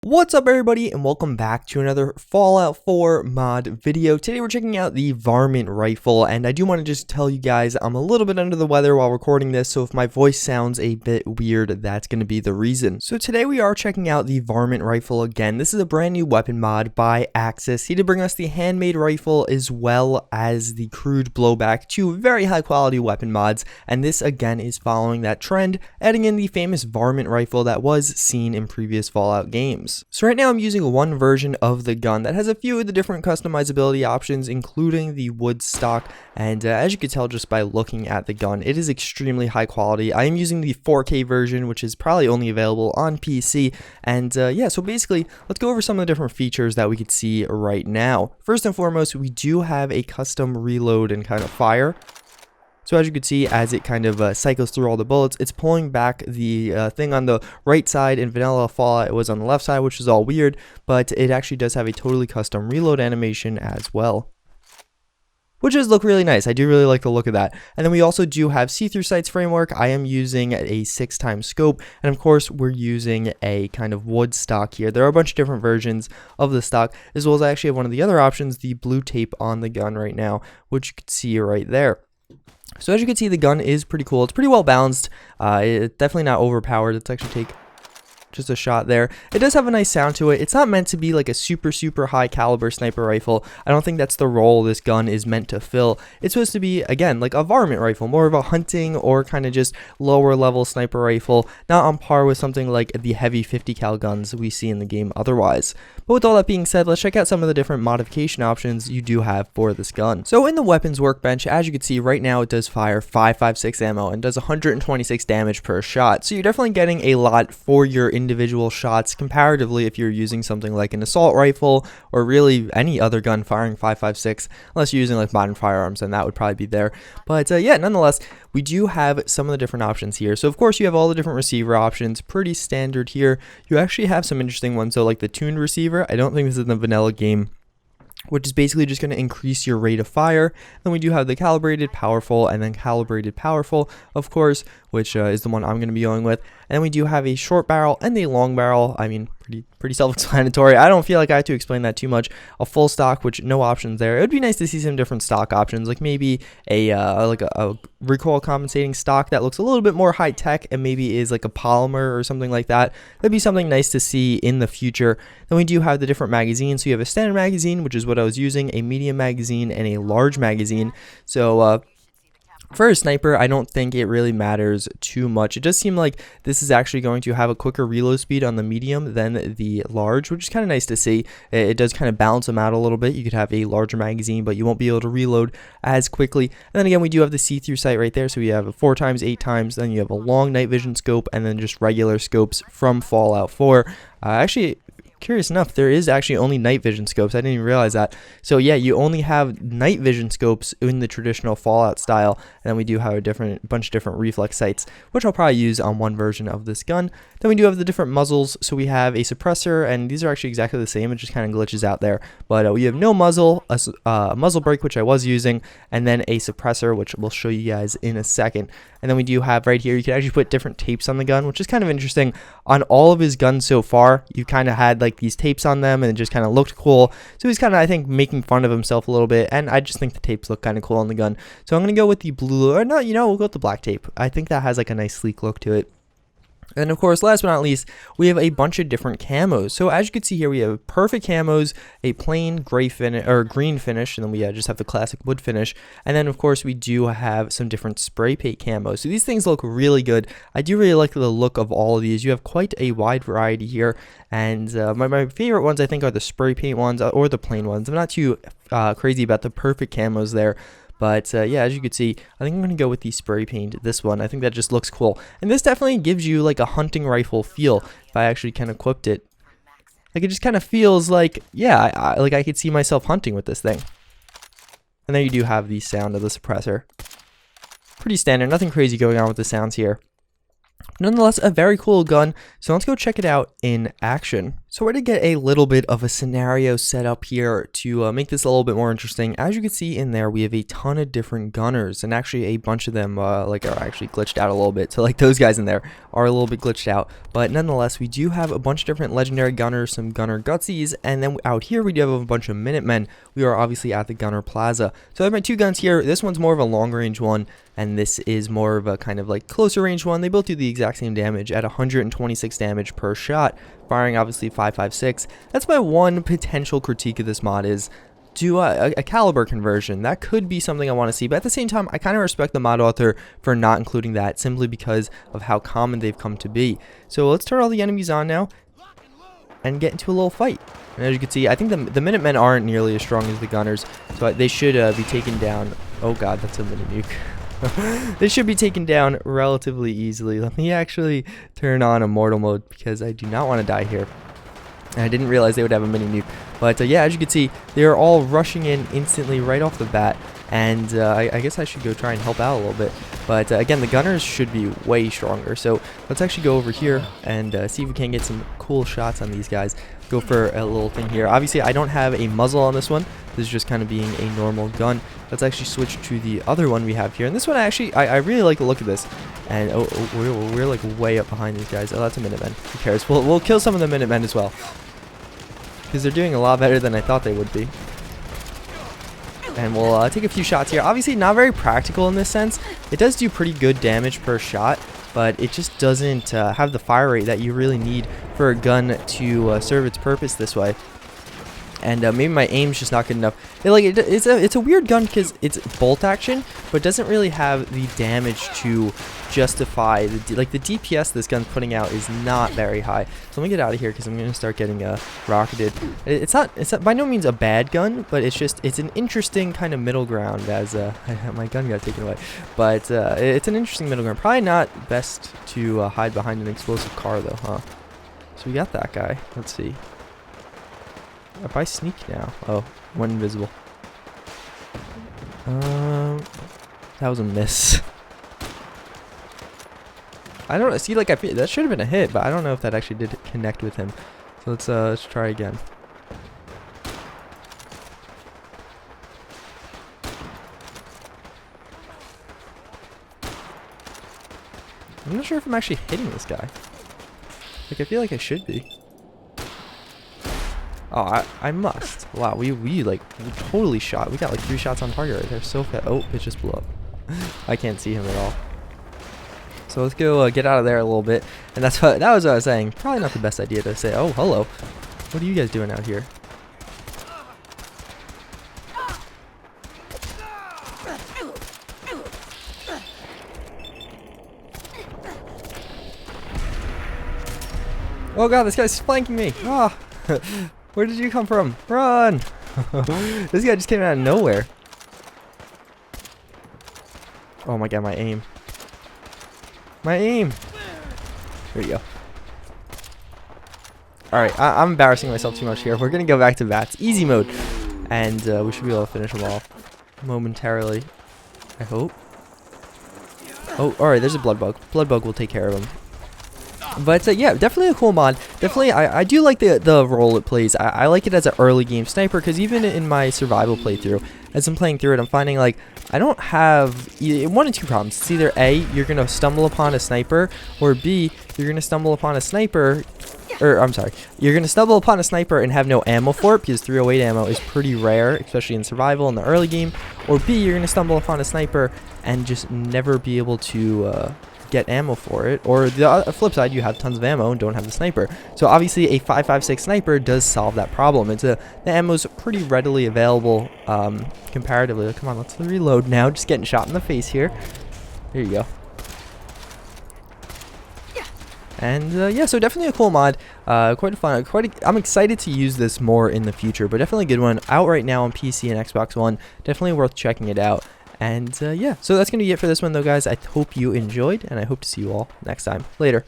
What's up everybody and welcome back to another Fallout 4 mod video. Today we're checking out the Varmint Rifle, and I do want to just tell you guys I'm a little bit under the weather while recording this, so if my voice sounds a bit weird, that's going to be the reason. So today we are checking out the Varmint Rifle again. This is a brand new weapon mod by Axis. He did bring us the handmade rifle as well as the crude blowback, two very high quality weapon mods, and this again is following that trend, adding in the famous Varmint Rifle that was seen in previous Fallout games. So right now I'm using one version of the gun that has a few of the different customizability options, including the wood stock, and as you can tell just by looking at the gun, it is extremely high quality. I am using the 4K version, which is probably only available on PC, and yeah, so basically let's go over some of the different features that we could see right now. First and foremost, we do have a custom reload and kind of fire. So as you can see, as it kind of cycles through all the bullets, it's pulling back the thing on the right side. In vanilla Fallout, it was on the left side, which is all weird, but it actually does have a totally custom reload animation as well, which does look really nice. I do really like the look of that. And then we also do have see-through sights framework. I am using a 6x scope, and of course we're using a kind of wood stock here. There are a bunch of different versions of the stock, as well as I actually have one of the other options, the blue tape on the gun right now, which you can see right there. So as you can see, the gun is pretty cool. It's pretty well balanced. It's definitely not overpowered. Let's actually take just a shot there. It does have a nice sound to it. It's not meant to be like a super high caliber sniper rifle. I don't think that's the role this gun is meant to fill. It's supposed to be, again, like a varmint rifle, more of a hunting or kind of just lower level sniper rifle, not on par with something like the heavy 50 cal guns we see in the game otherwise. But with all that being said, let's check out some of the different modification options you do have for this gun. So in the weapons workbench, as you can see right now, it does fire 5.56 ammo and does 126 damage per shot. So you're definitely getting a lot for your individual shots comparatively if you're using something like an assault rifle or really any other gun firing 5.56, unless you're using like modern firearms, then that would probably be there. But yeah, nonetheless, we do have some of the different options here. So of course you have all the different receiver options, pretty standard here. You actually have some interesting ones, so like the tuned receiver. I don't think this is in the vanilla game, which is basically just going to increase your rate of fire. Then we do have the calibrated, powerful, and then calibrated, powerful, of course, which is the one I'm going to be going with. And then we do have a short barrel and a long barrel. I mean, pretty self-explanatory. I don't feel like I have to explain that too much. A full stock, which no options there. It would be nice to see some different stock options, like maybe a recoil compensating stock that looks a little bit more high tech and maybe is like a polymer or something like that. That'd be something nice to see in the future. Then we do have the different magazines. So you have a standard magazine, which is what I was using, a medium magazine, and a large magazine. So for a sniper, I don't think it really matters too much. It does seem like this is actually going to have a quicker reload speed on the medium than the large, which is kind of nice to see. It does kind of balance them out a little bit. You could have a larger magazine, but you won't be able to reload as quickly. And then again, we do have the see-through sight right there. So we have a 4x, 8x, then you have a long night vision scope, and then just regular scopes from Fallout 4. Actually, curious enough, there is actually only night vision scopes. I didn't even realize that. So yeah, you only have night vision scopes in the traditional Fallout style, and then we do have a bunch of different reflex sights, which I'll probably use on one version of this gun. Then we do have the different muzzles. So we have a suppressor, and these are actually exactly the same. It just kind of glitches out there, but we have no muzzle, a muzzle brake, which I was using, and then a suppressor, which we'll show you guys in a second. And then we do have right here, you can actually put different tapes on the gun, which is kind of interesting. On all of his guns so far, you kind of had like these tapes on them, and it just kind of looked cool. So he's kind of, I think, making fun of himself a little bit, and I just think the tapes look kind of cool on the gun. So I'm going to go with the blue, or no, we'll go with the black tape. I think that has like a nice sleek look to it. And of course, last but not least, we have a bunch of different camos. So as you can see here, we have perfect camos, a plain gray finish or green finish, and then we just have the classic wood finish. And then of course, we do have some different spray paint camos. So these things look really good. I do really like the look of all of these. You have quite a wide variety here, and my favorite ones I think are the spray paint ones or the plain ones. I'm not too crazy about the perfect camos there. But yeah, as you can see, I think I'm going to go with the spray paint, this one. I think that just looks cool. And this definitely gives you like a hunting rifle feel if I actually kind of equipped it. Like it just kind of feels like, yeah, like I could see myself hunting with this thing. And then you do have the sound of the suppressor. Pretty standard, nothing crazy going on with the sounds here. Nonetheless, a very cool gun. So let's go check it out in action. So we're to get a little bit of a scenario set up here to make this a little bit more interesting. As you can see in there, we have a ton of different gunners, and actually a bunch of them are actually glitched out a little bit. So like those guys in there are a little bit glitched out, but nonetheless, we do have a bunch of different legendary gunners, some gunner gutsies, and then out here we do have a bunch of Minutemen. We are obviously at the Gunner Plaza. So I have my two guns here. This one's more of a long range one, and this is more of a kind of like closer range one. They both do the exact same damage at 126 damage per shot, firing obviously 5.56. That's my one potential critique of this mod is do a caliber conversion. That could be something I want to see, but at the same time I kind of respect the mod author for not including that simply because of how common they've come to be. So let's turn all the enemies on now and get into a little fight. And as you can see, I think the Minutemen aren't nearly as strong as the gunners, so they should be taken down. Oh god, that's a mini nuke. They should be taken down relatively easily. Let me actually turn on immortal mode because I do not want to die here. And I didn't realize they would have a mini nuke. But yeah, as you can see, they're all rushing in instantly right off the bat. And I guess I should go try and help out a little bit. But again, the gunners should be way stronger. So let's actually go over here and see if we can get some cool shots on these guys. Go for a little thing here. Obviously, I don't have a muzzle on this one. This is just kind of being a normal gun. Let's actually switch to the other one we have here. And this one, actually, I really like the look of this. And we're like way up behind these guys. Oh, that's a Minuteman. Who cares? We'll kill some of the Minutemen as well, because they're doing a lot better than I thought they would be. And we'll take a few shots here. Obviously, not very practical in this sense. It does do pretty good damage per shot, but it just doesn't have the fire rate that you really need for a gun to serve its purpose this way. And maybe my aim's just not good enough. It's a weird gun because it's bolt action, but doesn't really have the damage to justify the DPS this gun's putting out is not very high. So let me get out of here because I'm gonna start getting rocketed. It's not by no means a bad gun, but it's an interesting kind of middle ground. As my gun got taken away, but it's an interesting middle ground. Probably not best to hide behind an explosive car though, huh? So we got that guy. Let's see. If I sneak now, oh, went invisible. That was a miss. I don't see, like, that should have been a hit, but I don't know if that actually did connect with him. So let's try again. I'm not sure if I'm actually hitting this guy. Like, I feel like I should be. Oh, I must. Wow, we totally shot. We got like 3 shots on target right there. So fast. Oh, it just blew up. I can't see him at all. So let's go get out of there a little bit. And that was what I was saying. Probably not the best idea to say, oh, hello. What are you guys doing out here? Oh god, this guy's flanking me. Ah. Where did you come from? Run! This guy just came out of nowhere. Oh my god, my aim. My aim! There you go. Alright, I'm embarrassing myself too much here. We're gonna go back to bats. Easy mode. And we should be able to finish them off momentarily. I hope. Oh, alright, there's a blood bug. Blood bug will take care of him. But yeah, definitely a cool mod. Definitely, I do like the role it plays. I like it as an early game sniper because even in my survival playthrough, as I'm playing through it, I'm finding like I don't have one of two problems. It's either A, you're gonna stumble upon a sniper, or B, you're gonna stumble upon a sniper. Or I'm sorry, you're gonna stumble upon a sniper and have no ammo for it because 308 ammo is pretty rare, especially in survival in the early game. Or B, you're gonna stumble upon a sniper and just never be able to get ammo for it, or the flip side, you have tons of ammo and don't have the sniper. So obviously a 5.56 sniper does solve that problem. The ammo's pretty readily available comparatively. Come on, let's reload now. Just getting shot in the face here. There you go. And yeah, so definitely a cool mod, quite fun. I'm excited to use this more in the future, but definitely a good one. Out right now on PC and Xbox One. Definitely worth checking it out. And yeah, so that's going to be it for this one though, guys. I hope you enjoyed, and I hope to see you all next time. Later.